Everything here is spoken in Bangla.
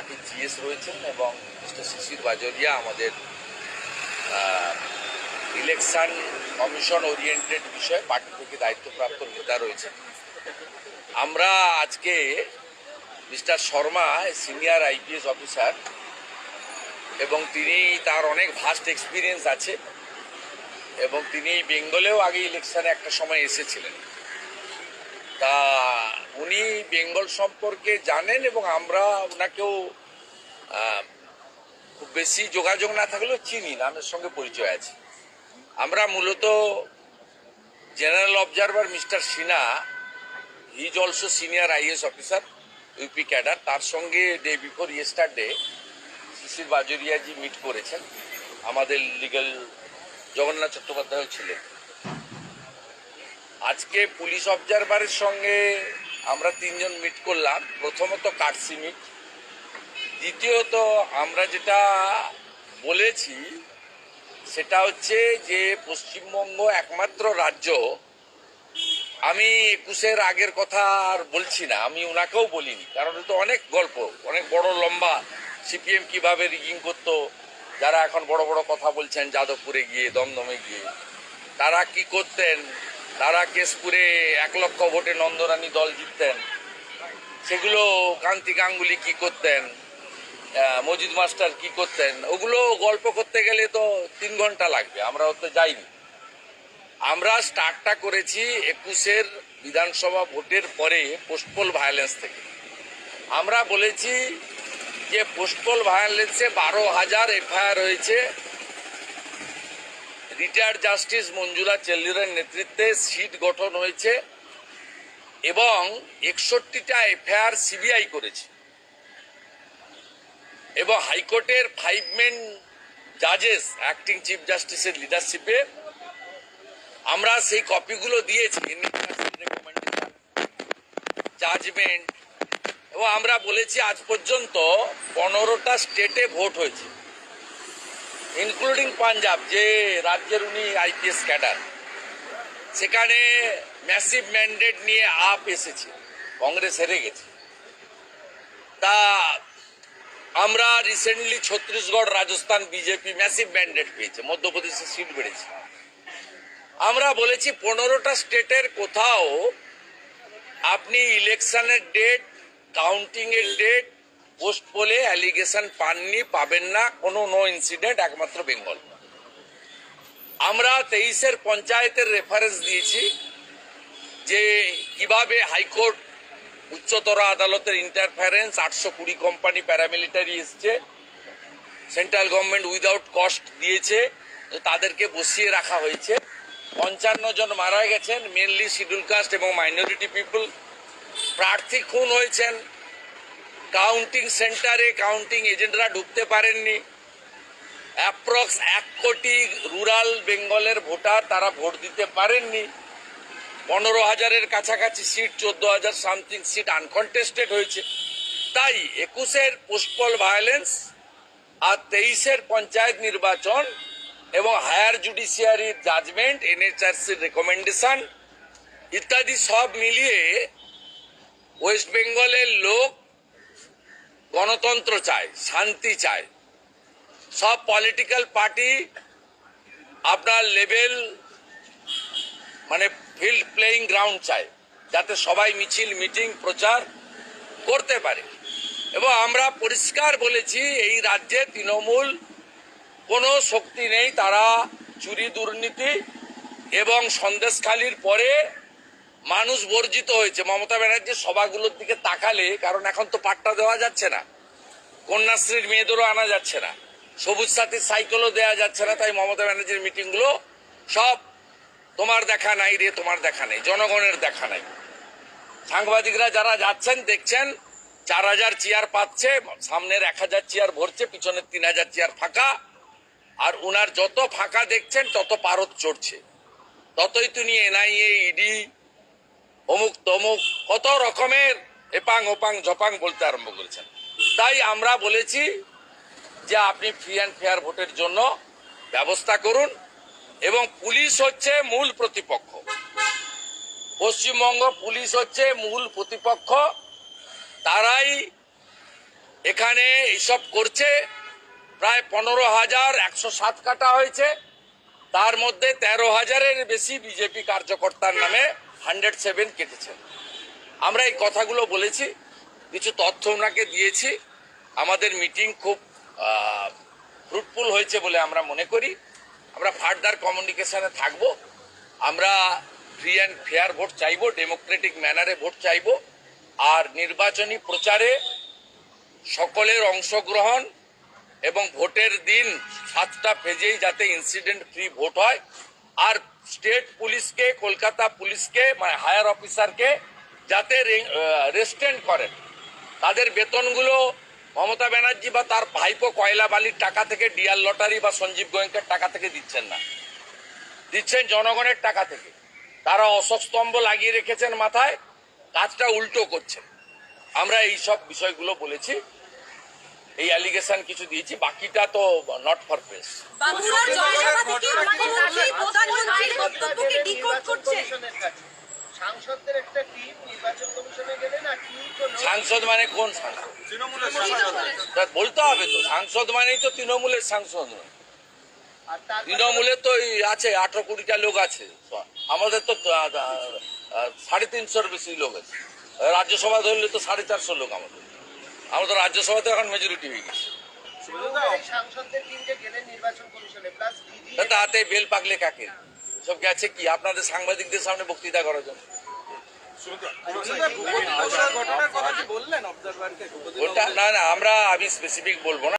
পার্টির জিএস রয়েছেন এবং মিস্টার শিশির বাজোরিয়া আমাদের ইলেকশন কমিশন ওরিয়েন্টেড বিষয়ে পার্টি থেকে দায়িত্বপ্রাপ্ত নেতা রয়েছেন। আমরা আজকে mister Sharma senior IPS officer এবং তিনি তার অনেক ভাস্ট এক্সপিরিয়েন্স আছে এবং তিনি বেঙ্গলেও আগে ইলেকশনে একটা সময় এসেছিলেন। তা উনি বেঙ্গল সম্পর্কে জানেন এবং আমরা ওনাকেও খুব বেশি যোগাযোগ না থাকলেও চিনি, নামের সঙ্গে পরিচয় আছে। আমরা মূলত general observer mister Sinha, he is also senior IAS officer UP cadre, তার সঙ্গে ডে বিফোর ইয়েস্টারডে শিশির বাজোরিয়াজি মিট করেছেন। আমাদের লিগ্যাল জগন্নাথ চট্টোপাধ্যায় ছিলেন। আজকে পুলিশ অবজারভারের সঙ্গে আমরা তিনজন মিট করলাম। প্রথমত কাটসি মিট, দ্বিতীয়ত আমরা যেটা বলেছি সেটা হচ্ছে যে পশ্চিমবঙ্গ একমাত্র রাজ্য, আমি 21-এর আগের কথা আর বলছি না, আমি ওনাকেও বলিনি, কারণ এটা অনেক গল্প, অনেক বড় লম্বা, সিপিএম কিভাবে রিগিং করতো, যারা এখন বড় বড় কথা বলছেন যাদবপুরে গিয়ে, দমদমে গিয়ে তারা কি করতেন, তারা কেশপুরে 1 লক্ষ ভোটে নন্দরানী দল জিততেন, সেগুলো কান্তি গাঙ্গুলি কি করতেন, মজিদ মাস্টার কি করতেন, ওগুলো গল্প করতে গেলে তো 3 ঘন্টা লাগবে, আমরা ওতে যাইনি। আমরা স্টার্টটা করেছি 21-এর বিধানসভা ভোটের পরে পোস্টপোল ভায়োলেন্স থেকে। আমরা বলেছি যে পোস্টপোল ভায়োলেন্সে 12,000 এফআইআর হয়েছে। রিটায়ার্ড জাস্টিস মঞ্জুলা চেল্লুরের নেতৃত্বে সিট গঠন হয়েছে এবং 61টা এফআইআর সিবিআই করেছে এবং হাইকোর্টের 5 মেন জাজেস অ্যাক্টিং চিফ জাস্টিসের লিডারশিপে আমরা সেই কপিগুলো দিয়েছি, জাজমেন্ট, এবং আমরা বলেছি আজ পর্যন্ত 15টা স্টেটে ভোট হয়েছে, ইনক্লুডিং পাঞ্জাব, যে রাজ্যের উনি আইপিএস ক্যাডার, সেখানে ম্যাসিভ ম্যান্ডেট নিয়ে আপ এসেছে, কংগ্রেস হেরে গেছে। তা আমরা recently Chhattisgarh, Rajasthan BJP massive mandate পেয়েছে, মধ্যপ্রদেশে সিট বেড়েছে। আমরা বলেছি 15টা স্টেটের কোথাও আপনি ইলেকশনের ডেট, কাউন্টিং এর ডেট, পোস্ট পোলে অ্যালিগেশন পাননি, পাবেন না, কোনো নো ইনসিডেন্ট, একমাত্র বেঙ্গল। আমরা 23-এর পঞ্চায়েতের রেফারেন্স দিয়েছি যে কিভাবে হাইকোর্ট, উচ্চতর আদালতের ইন্টারফারেন্স, 820 কোম্পানি প্যারামিলিটারি এসছে, সেন্ট্রাল গভর্নমেন্ট উইদাউট কস্ট দিয়েছে, তাদেরকে বসিয়ে রাখা হয়েছে। 55 জন মারা গেছেন, মেনলি শিডিউল কাস্ট এবং মাইনরিটি পিপল। প্রার্থী খুন হয়েছেন, কাউন্টিং সেন্টারে কাউন্টিং এজেন্টরা ঢুকতে পারেননি। অ্যাপ্রক্স 1 কোটি রুরাল বেঙ্গলের ভোটার, তারা ভোট দিতে পারেননি। 15,000-এর কাছাকাছি সিট, 14,000 সামথিং সিট আনকন্টেস্টেড হয়েছে। তাই 21-এর পোস্টপোল ভায়োলেন্স আর 23-এর পঞ্চায়েত নির্বাচন এবং হায়ার জুডিশিয়ারির জাজমেন্ট, এনএচআরসির রেকমেন্ডেশন ইত্যাদি সব মিলিয়ে ওয়েস্ট বেঙ্গলের লোক গণতন্ত্র চায়, শান্তি চায়। সব পলিটিক্যাল পার্টি আপনার লেভেল, মানে ফিল্ড প্লেয়িং গ্রাউন্ড চায়, যাতে সবাই মিছিল, মিটিং, প্রচার করতে পারে। এবং আমরা পরিষ্কার বলেছি এই রাজ্যে তৃণমূল কোনো শক্তি নেই, তারা চুরি, দুর্নীতি এবং সন্দেশখালির পরে মানুষ বর্জিত হয়েছে। মমতা ব্যানার্জির সভাগুলোর দিকে তাকালে, কারণ এখন তো পাট্টা দেওয়া যাচ্ছে না, কন্যাশ্রীর মেয়েদেরও আনা যাচ্ছে না, সবুজ সাথীর সাইকেলও দেওয়া যাচ্ছে না, তাই মমতা ব্যানার্জির মিটিংগুলো সব তোমার দেখা নাই রে, তোমার দেখা নেই, জনগণের দেখা নাই। সাংবাদিকরা যারা যাচ্ছেন দেখছেন 4,000 চেয়ার পাচ্ছে, সামনের 1,000 চেয়ার ভরছে, পিছনের 3,000 চেয়ার ফাঁকা। আর উনার যত ফাঁকা দেখছেন তত পারদ চড়ছে, ততই তিনি এনআইএ, ইডি, অমুক তমুক কত রকমের এপাং ওপাং ঝপাং বলতে আরম্ভ করেছেন। তাই আমরা বলেছি যে আপনি ফ্রি অ্যান্ড ফেয়ার ভোটের জন্য ব্যবস্থা করুন এবং পুলিশ হচ্ছে মূল প্রতিপক্ষ। পশ্চিমবঙ্গ পুলিশ হচ্ছে মূল প্রতিপক্ষ, তারাই এখানে এইসব করছে। প্রায় 15,107 কাটা হয়েছে, তার মধ্যে 13,000-এর বেশি বিজেপি কার্যকর্তার নামে 107 কেটেছেন। আমরা এই কথাগুলো বলেছি, কিছু তথ্য ওনাকে দিয়েছি। আমাদের মিটিং খুব ফ্রুটফুল হয়েছে বলে আমরা মনে করি। আমরা ফার্দার কমিউনিকেশনে থাকব। আমরা ফ্রি অ্যান্ড ফেয়ার ভোট চাইব, ডেমোক্রেটিক ম্যানারে ভোট চাইব, আর নির্বাচনী প্রচারে সকলের অংশগ্রহণ এবং ভোটের দিন 7টা ফেজেই যাতে ইনসিডেন্ট ফ্রি ভোট হয়। আর স্টেট পুলিশকে, কলকাতা পুলিশকে, মানে হায়ার অফিসারকে যাতে রেস্টেন্ট করেন। তাদের বেতনগুলো মমতা ব্যানার্জি বা তার ভাইপো কয়লা বালির টাকা থেকে, ডিআর লটারি বা সঞ্জীব গোয়েঙ্কার টাকা থেকে দিচ্ছেন না, দিচ্ছেন জনগণের টাকা থেকে। তারা অশোক স্তম্ভ লাগিয়ে রেখেছেন মাথায়, কাজটা উল্টো করছেন। আমরা এই সব বিষয়গুলো বলেছি, এই অ্যালিগেশন কিছু দিয়েছি, বাকিটা তো নট ফর প্রেস। বাংলার জয়সভা থেকে মুখ্যমন্ত্রী প্রধানমন্ত্রীর বক্তব্যকে ডিকোড করছে। সাংসদদের একটা টিম নির্বাচন কমিশনে গেলে না কি সাংসদ মানে কোন সাংসদ? তা বলতে হবে তো, সাংসদ মানেই তো তৃণমূলের সাংসদ নয়। তৃণমূলের তো আছে 18-20টা লোক আছে, আমাদের তো 350-এর বেশি লোক আছে। রাজ্যসভা ধরলে তো 450 লোক আমাদের। আমরা তো রাজ্যসভাতে এখন মেজরিটি হয়ে গেছে। সাংসদদের টিম যে গেলেন নির্বাচন কমিশনে প্লাস তাতে বেল পাকলে কাকে? সব গেছে কি আপনাদের সাংবাদিকদের সামনে বক্তৃতা করার জন্য? ওটা না, আমরা আমি স্পেসিফিক বলবো না।